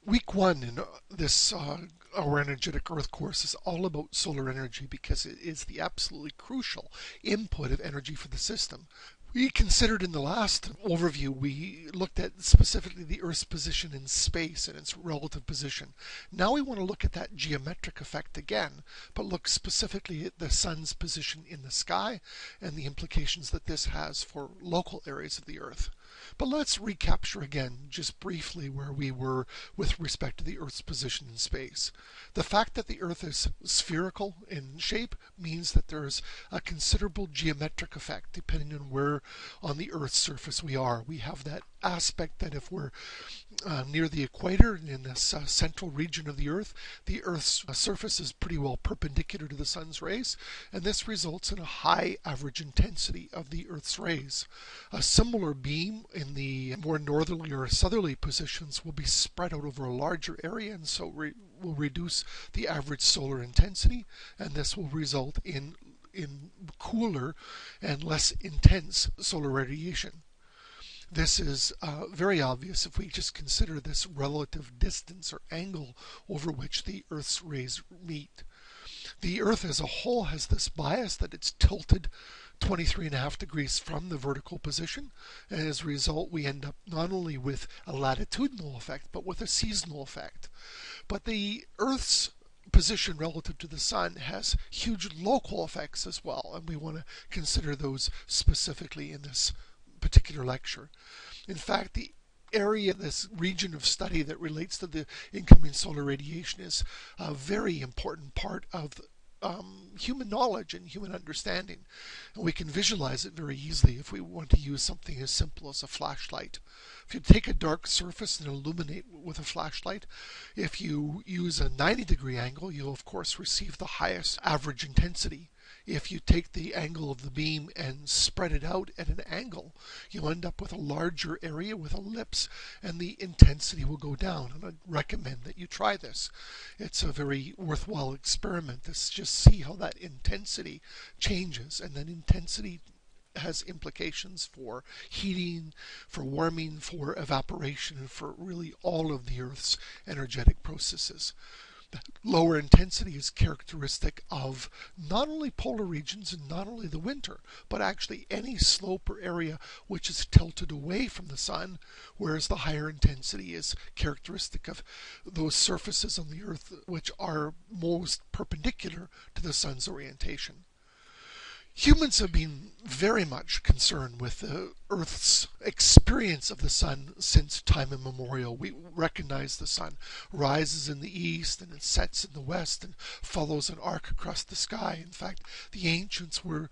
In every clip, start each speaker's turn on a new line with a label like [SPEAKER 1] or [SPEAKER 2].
[SPEAKER 1] Week one in this our energetic Earth course is all about solar energy because it is the absolutely crucial input of energy for the system. We considered in the last overview, we looked at specifically the Earth's position in space and its relative position. Now we want to look at that geometric effect again, but look specifically at the sun's position in the sky and the implications that this has for local areas of the Earth. But let's recapture again, just briefly, where we were with respect to the Earth's position in space. The fact that the Earth is spherical in shape means that there's a considerable geometric effect depending on where on the Earth's surface we are. We have that aspect that if we're near the equator in this central region of the Earth's surface is pretty well perpendicular to the sun's rays, and this results in a high average intensity of the Earth's rays. A similar beam in the more northerly or southerly positions will be spread out over a larger area, and so will reduce the average solar intensity, and this will result in cooler and less intense solar radiation. This is very obvious if we just consider this relative distance or angle over which the Earth's rays meet. The Earth as a whole has this bias that it's tilted 23.5 degrees from the vertical position, and as a result we end up not only with a latitudinal effect but with a seasonal effect. But the Earth's position relative to the sun has huge local effects as well, and we want to consider those specifically in this particular lecture. In fact, the area, this region of study that relates to the incoming solar radiation is a very important part of human knowledge and human understanding. And we can visualize it very easily if we want to use something as simple as a flashlight. If you take a dark surface and illuminate with a flashlight, if you use a 90-degree angle, you'll of course receive the highest average intensity. If you take the angle of the beam and spread it out at an angle, you'll end up with a larger area with ellipse, and the intensity will go down. And I'd recommend that you try this. It's a very worthwhile experiment to just see how that intensity changes, and then intensity has implications for heating, for warming, for evaporation, and for really all of the Earth's energetic processes. Lower intensity is characteristic of not only polar regions and not only the winter, but actually any slope or area which is tilted away from the sun, whereas the higher intensity is characteristic of those surfaces on the Earth which are most perpendicular to the sun's orientation. Humans have been very much concerned with the Earth's experience of the sun since time immemorial. We recognize the sun rises in the east and it sets in the west and follows an arc across the sky. In fact, the ancients were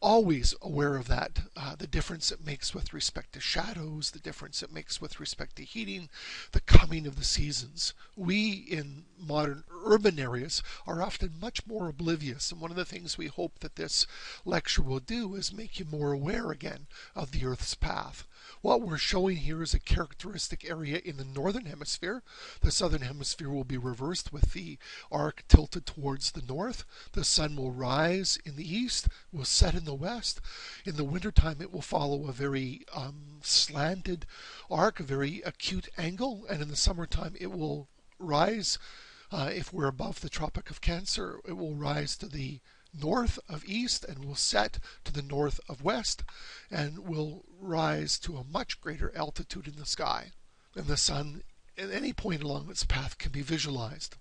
[SPEAKER 1] always aware of that, the difference it makes with respect to shadows, the difference it makes with respect to heating, the coming of the seasons. We in modern urban areas are often much more oblivious, and one of the things we hope that this lecture will do is make you more aware again of the Earth's path. What we're showing here is a characteristic area in the northern hemisphere. The southern hemisphere will be reversed with the arc tilted towards the north. The sun will rise in the east, will set in the west. In the wintertime it will follow a very slanted arc, a very acute angle, and in the summertime it will rise, if we're above the Tropic of Cancer, it will rise to the north of east and will set to the north of west and will rise to a much greater altitude in the sky. And the sun at any point along its path can be visualized.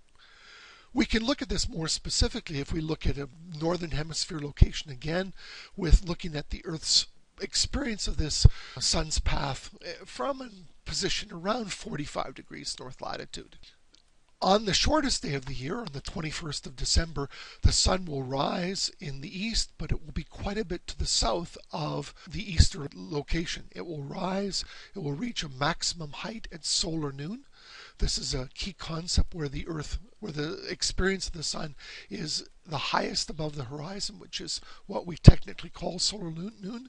[SPEAKER 1] We can look at this more specifically if we look at a northern hemisphere location again, with looking at the Earth's experience of this sun's path from a position around 45 degrees north latitude. On the shortest day of the year, on the 21st of December, the sun will rise in the east, but it will be quite a bit to the south of the eastern location. It will rise, it will reach a maximum height at solar noon. This is a key concept where the Earth where the experience of the sun is the highest above the horizon, which is what we technically call solar noon.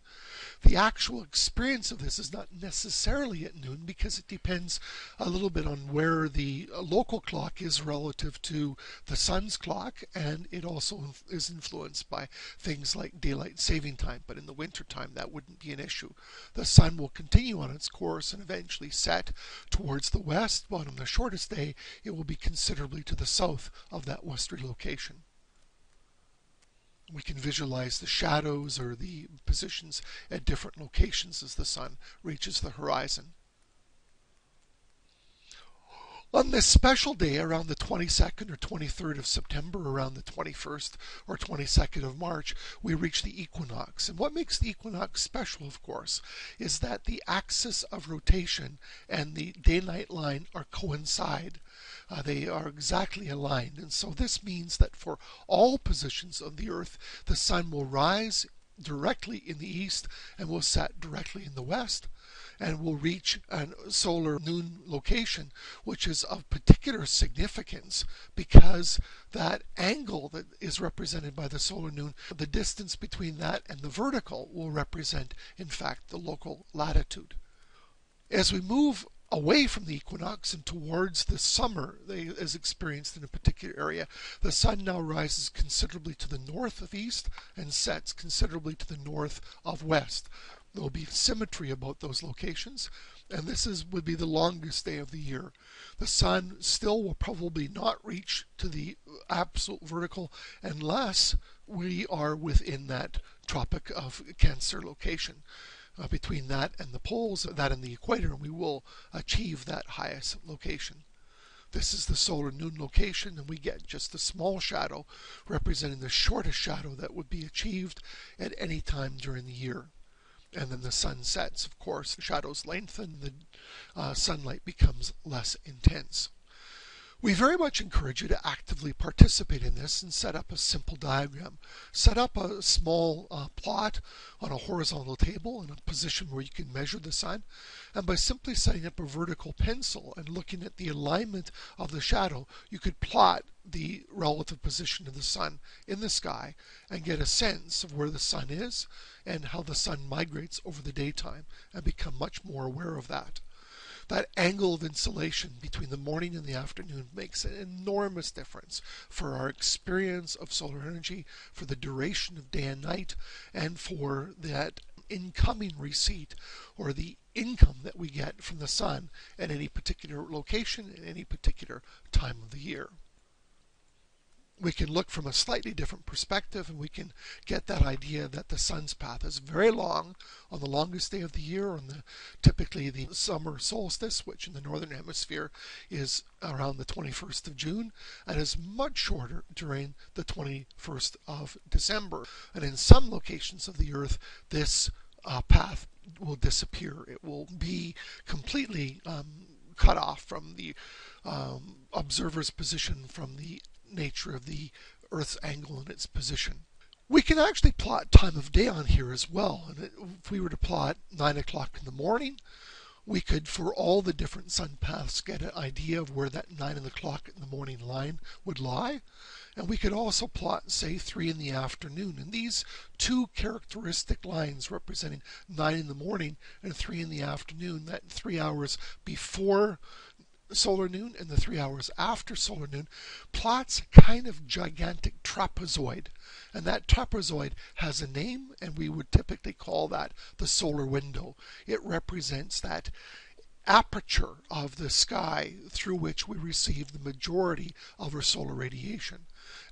[SPEAKER 1] The actual experience of this is not necessarily at noon because it depends a little bit on where the local clock is relative to the sun's clock, and it also is influenced by things like daylight saving time. But in the winter time, that wouldn't be an issue. The sun will continue on its course and eventually set towards the west, but on the shortest day, it will be considerably to the south of that westerly location. We can visualize the shadows or the positions at different locations as the sun reaches the horizon. On this special day around the 22nd or 23rd of September, around the 21st or 22nd of March, we reach the equinox. And what makes the equinox special, of course, is that the axis of rotation and the day-night line are coincide. They are exactly aligned. And so this means that for all positions of the Earth, the sun will rise directly in the east and will set directly in the west, and will reach a solar noon location, which is of particular significance because that angle that is represented by the solar noon, the distance between that and the vertical, will represent, in fact, the local latitude. As we move away from the equinox and towards the summer as experienced in a particular area, the sun now rises considerably to the north of east and sets considerably to the north of west. There will be symmetry about those locations, and this would be the longest day of the year. The sun still will probably not reach to the absolute vertical unless we are within that Tropic of Cancer location. Between that and the poles, that and the equator, we will achieve that highest location. This is the solar noon location, and we get just a small shadow representing the shortest shadow that would be achieved at any time during the year. And then the sun sets, of course, the shadows lengthen, the sunlight becomes less intense. We very much encourage you to actively participate in this and set up a simple diagram. Set up a small plot on a horizontal table in a position where you can measure the sun, and by simply setting up a vertical pencil and looking at the alignment of the shadow, you could plot the relative position of the sun in the sky and get a sense of where the sun is and how the sun migrates over the daytime, and become much more aware of that. That angle of insolation between the morning and the afternoon makes an enormous difference for our experience of solar energy, for the duration of day and night, and for that incoming receipt or the income that we get from the sun at any particular location at any particular time of the year. We can look from a slightly different perspective, and we can get that idea that the sun's path is very long on the longest day of the year, on typically the summer solstice, which in the northern hemisphere is around the 21st of June, and is much shorter during the 21st of December. And in some locations of the Earth, this path will disappear. It will be completely cut off from the observer's position, from the nature of the Earth's angle and its position. We can actually plot time of day on here as well. And if we were to plot 9 o'clock in the morning, we could, for all the different sun paths, get an idea of where that 9 o'clock in the morning line would lie. And we could also plot, say, 3 in the afternoon. And these two characteristic lines representing 9 in the morning and 3 in the afternoon, that 3 hours before solar noon and the 3 hours after solar noon, plots a kind of gigantic trapezoid. And that trapezoid has a name, and we would typically call that the solar window. It represents that aperture of the sky through which we receive the majority of our solar radiation.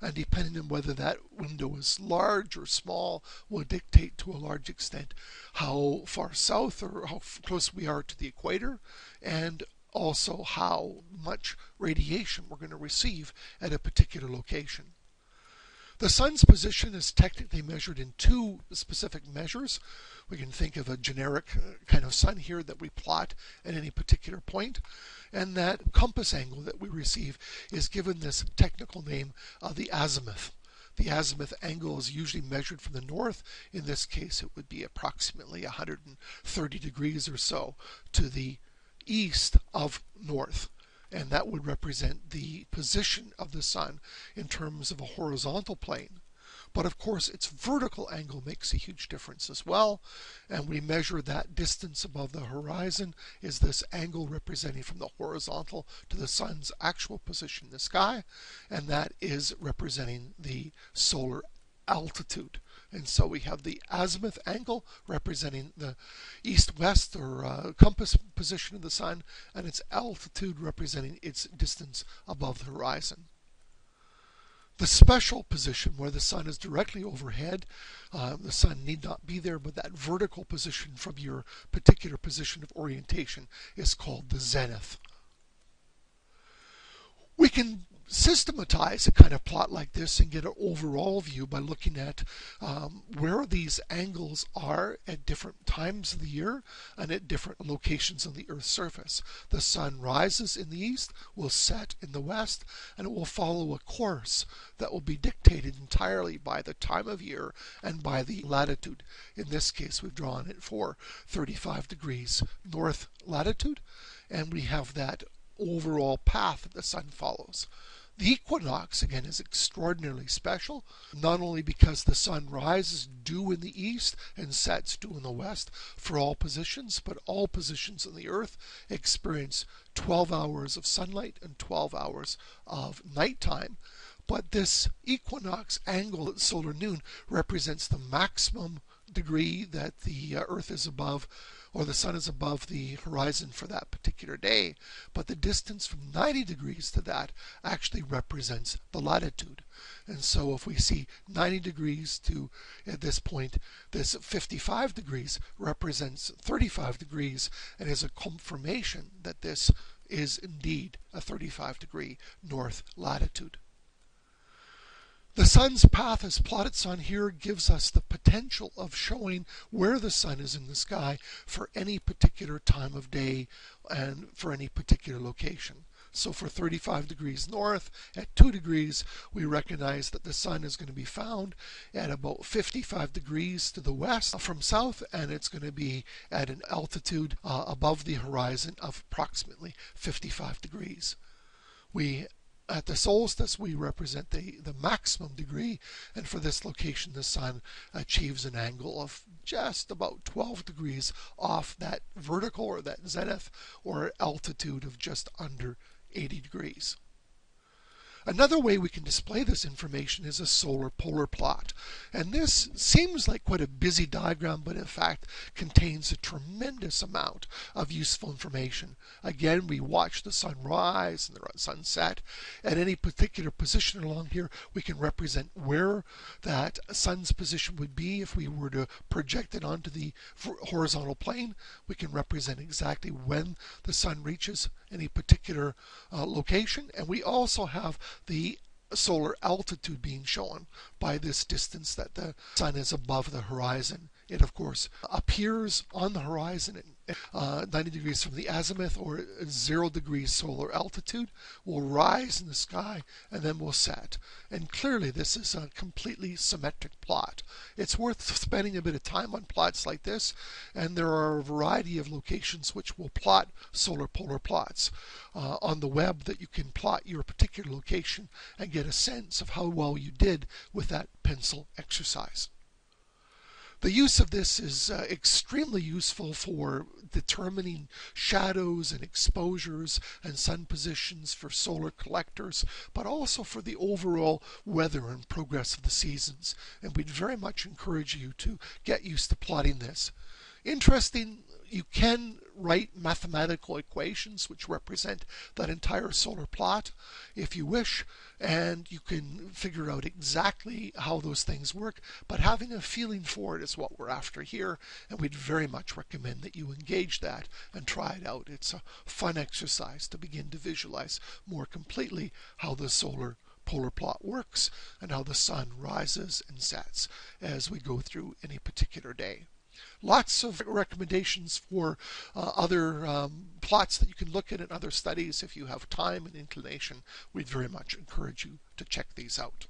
[SPEAKER 1] And depending on whether that window is large or small will dictate to a large extent how far south or how close we are to the equator, and also how much radiation we're going to receive at a particular location. The sun's position is technically measured in two specific measures. We can think of a generic kind of sun here that we plot at any particular point, and that compass angle that we receive is given this technical name of the azimuth. The azimuth angle is usually measured from the north. In this case, it would be approximately 130 degrees or so to the east of north. and that would represent the position of the sun in terms of a horizontal plane. But of course, its vertical angle makes a huge difference as well, and we measure that distance above the horizon is this angle representing from the horizontal to the sun's actual position in the sky, and that is representing the solar altitude. And so we have the azimuth angle representing the east-west or compass position of the sun, and its altitude representing its distance above the horizon. The special position where the sun is directly overhead, the sun need not be there, but that vertical position from your particular position of orientation is called the zenith. We can systematize a kind of plot like this and get an overall view by looking at where these angles are at different times of the year and at different locations on the Earth's surface. The sun rises in the east, will set in the west, and it will follow a course that will be dictated entirely by the time of year and by the latitude. In this case, we've drawn it for 35 degrees north latitude, and we have that overall path that the sun follows. The equinox, again, is extraordinarily special, not only because the sun rises due in the east and sets due in the west for all positions, but all positions on the Earth experience 12 hours of sunlight and 12 hours of nighttime. But this equinox angle at solar noon represents the maximum degree that the Earth is above, or the sun is above the horizon for that particular day, but the distance from 90 degrees to that actually represents the latitude. And so if we see 90 degrees to, at this point, this 55 degrees represents 35 degrees and is a confirmation that this is indeed a 35-degree north latitude. The sun's path as plotted on here gives us the potential of showing where the sun is in the sky for any particular time of day and for any particular location. So for 35 degrees north at 2 degrees, we recognize that the sun is going to be found at about 55 degrees to the west from south, and it's going to be at an altitude above the horizon of approximately 55 degrees. At the solstice, we represent the maximum degree, and for this location, the sun achieves an angle of just about 12 degrees off that vertical or that zenith, or altitude of just under 80 degrees. Another way we can display this information is a solar polar plot. And this seems like quite a busy diagram, but in fact contains a tremendous amount of useful information. Again, we watch the sun rise and the sun set. At any particular position along here, we can represent where that sun's position would be if we were to project it onto the horizontal plane. We can represent exactly when the sun reaches any particular location. And we also have the solar altitude being shown by this distance that the sun is above the horizon. It, of course, appears on the horizon at 90 degrees from the azimuth, or 0 degrees solar altitude, will rise in the sky and then will set. And clearly this is a completely symmetric plot. It's worth spending a bit of time on plots like this, and there are a variety of locations which will plot solar polar plots on the web, that you can plot your particular location and get a sense of how well you did with that pencil exercise. The use of this is extremely useful for determining shadows and exposures and sun positions for solar collectors, but also for the overall weather and progress of the seasons. And we'd very much encourage you to get used to plotting this. Interesting, you can write mathematical equations which represent that entire solar plot if you wish, and you can figure out exactly how those things work, but having a feeling for it is what we're after here, and we'd very much recommend that you engage that and try it out. It's a fun exercise to begin to visualize more completely how the solar polar plot works and how the sun rises and sets as we go through any particular day. Lots of recommendations for other plots that you can look at in other studies. If you have time and inclination, we'd very much encourage you to check these out.